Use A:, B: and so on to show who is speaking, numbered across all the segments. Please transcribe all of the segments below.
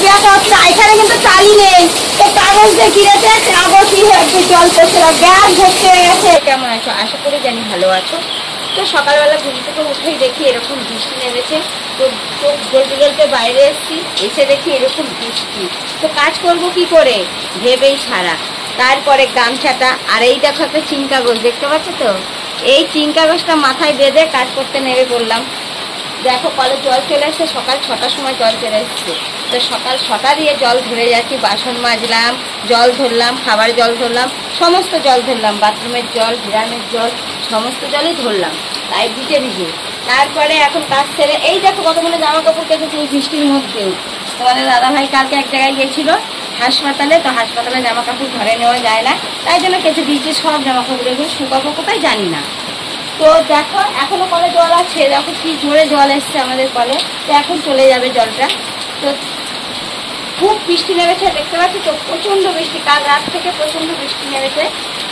A: দেখা হচ্ছে এখানে কিন্তু চালি নেই, তো কাগজ দিয়ে কিনেছে, কাগজ জল পড়ছে না, গ্যাস ভর্তি হয়ে গেছে। কেমন আছো? আশা করি জানি ভালো আছো। তো সকালবেলা ঘুম থেকে উঠেই দেখি এরকম বৃষ্টি নেমেছে, তো চোখ গলতে গলতে বাইরে এসেছি, এসে দেখি এরকম বৃষ্টি। তো কাজ করব কি করে ভেবেই সারা। তারপরে গামছাটা আর এই দেখো একটা চিন কাগজ দেখতে পাচ্ছ তো, এই চিন কাগজটা মাথায় বেঁধে কাজ করতে নেমে পড়লাম। দেখো কলে জল চলে এসছে, সকাল 6টার সময় জল চলে এসছে। তো সকাল 6টা দিয়ে জল ধরে যাচ্ছি, বাসন মাজলাম, জল ধরলাম, খাবার জল ধরলাম, সমস্ত জল ধরলাম, বাথরুমের জল, ড্রামের জল, সমস্ত জলই ধরলাম, তাই ভিজে ভিজে। তারপরে এখন কাজ সেরে এই দেখো কতগুলো জামা কাপড় কেটেছি এই বৃষ্টির মধ্যেও। তোমাদের দাদাভাই কালকে এক জায়গায় গিয়েছিল হাসপাতালে, তো হাসপাতালে জামা কাপড় ঘরে নেওয়া যায় না, তাই জন্য কেটে দিয়েছি সব জামা কাপড়, এগুলো শুকাবো কোথায় জানি না। তো দেখো এখনো কলে জল আছে, দেখো কি জোরে জল এসছে আমাদের কলে, তো এখন চলে যাবে জলটা। তো খুব বৃষ্টি নেমেছে দেখতে পাচ্ছি, তো প্রচন্ড বৃষ্টি, কাল রাত থেকে প্রচন্ড বৃষ্টি নেমেছে।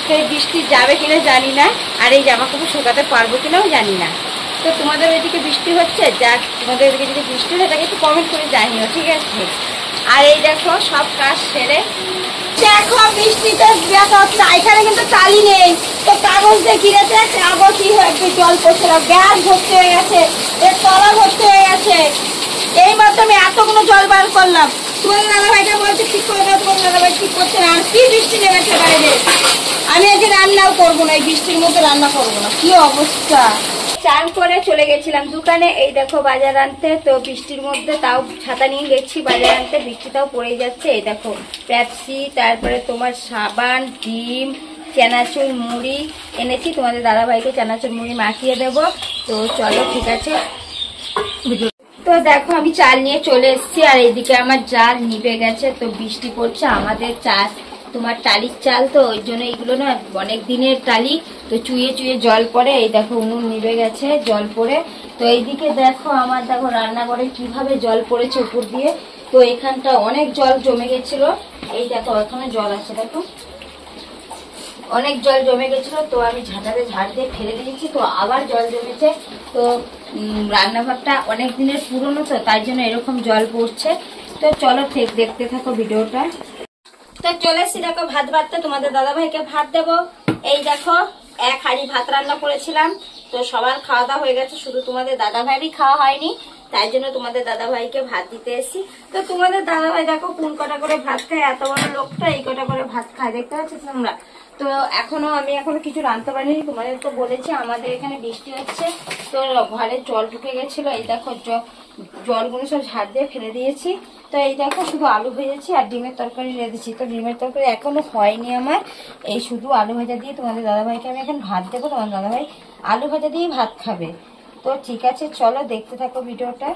A: সেই বৃষ্টি যাবে কিনা জানি না, আর এই জামা কাপড় শুকাতে পারবো কিনাও জানি না। তো তোমাদের ওইদিকে বৃষ্টি হচ্ছে, যাক তোমাদের ওইদিকে যদি বৃষ্টি হয় তাকে একটু কমেন্ট করে জানিও, ঠিক আছে। আর এই দেখো সব কাজ সেরে দেখো বৃষ্টিতে দেখা হচ্ছে এখানে কিন্তু চালি নেই, তো কাগজ দিয়ে কিনেছে, কাগজ জল পড়ছে না, গ্যাস ভর্তি হয়ে গেছে, এর তলা ভর্তি হয়ে গেছে। এই মাধ্যমে এতগুলো জল বার করলাম, তোমাদের দাদাভাইটা বলছে ঠিক করে দাও, তোমাদের দাদাভাই ঠিক করছে না। আর কি বৃষ্টি নেমেছে বাইরে, আমি আজকে রান্নাও করবো না, এই বৃষ্টির মধ্যে রান্না করবো না, কি অবস্থা। চান করে চলে গেছিলাম দোকানে, এই দেখো বাজার আনতে, তো বৃষ্টির মধ্যে তাও ছাতা নিয়ে গেছি বাজার আনতে, বৃষ্টিটাও পড়েই যাচ্ছে। এই দেখো পেপসি, তারপরে তোমার সাবান, ডিম, চানাচুর মুড়ি এনেছি, তোমাদের দাদাভাইকে চানাচুর মুড়ি মাখিয়ে দেবো। তো চলো ঠিক আছে। তো দেখো আমি চাল নিয়ে চলে এসেছি, আর এইদিকে আমার জাল নিভে গেছে, তো বৃষ্টি পড়ছে, আমাদের চাল তোমার টালির চাল, তো ওই জন্য এইগুলো না অনেক দিনের টালি, তো চুইয়ে চুইয়ে জল পড়ে। এই দেখো উনুন নিভে গেছে জল পড়ে। তো এইদিকে দেখো আমার দেখো রান্নাঘরে কিভাবে জল পড়েছে উপর দিয়ে, তো এখানটা অনেক জল জমে গেছিল, এই দেখো এখানে জল আছে, দেখো অনেক জল জমে গেছিল, তো আমি ঝাঁটাতে ঝাড় দিয়ে ফেলে দিয়েছি, তো আবার জল জমেছে। তো রান্নাঘরটা অনেক দিনের পুরনো, তো তাই জন্য এরকম জল পড়ছে। তো চলো ঠিক দেখতে থাকো ভিডিওটা। তো চলে এসছি দেখো ভাত বাড়তে, তোমাদের দাদাভাইকে ভাত দেবো। এই দেখো এক হাঁড়ি ভাত রান্না করেছিলাম, তো সবার খাওয়া দাওয়া হয়ে গেছে, শুধু তোমাদের দাদাভাইয়েরই খাওয়া হয়নি, তাই জন্য তোমাদের দাদাভাইকে ভাত দিতে এসেছি। তো তোমাদের দাদাভাই দেখো কোন কটা করে ভাত খায়, এত বড় লোকটা এই কটা করে ভাত খায়, দেখতে পাচ্ছ তোমরা। তো আমি এখনো কিছু রাঁধতে পারিনি, তোমাদের তো বলেছি আমাদের এখানে বৃষ্টি হচ্ছে, তো ঘরে জল ঢুকে গেছিল, এই দেখো জলগুলো সব ঝাড় দিয়ে ফেলে দিয়েছি। তো এই দেখো শুধু আলু ভেজেছি আর ডিমের তরকারি রেঁধেছি, তো ডিমের তরকারি এখনো হয়নি আমার, এই শুধু আলু ভাজা দিয়ে তোমাদের দাদাভাইকে আমি এখন ভাত দেবো, তোমাদের দাদাভাই আলু ভাজা দিয়ে ভাত খাবে। তো ঠিক আছে চলো দেখতে থাকো ভিডিওটা।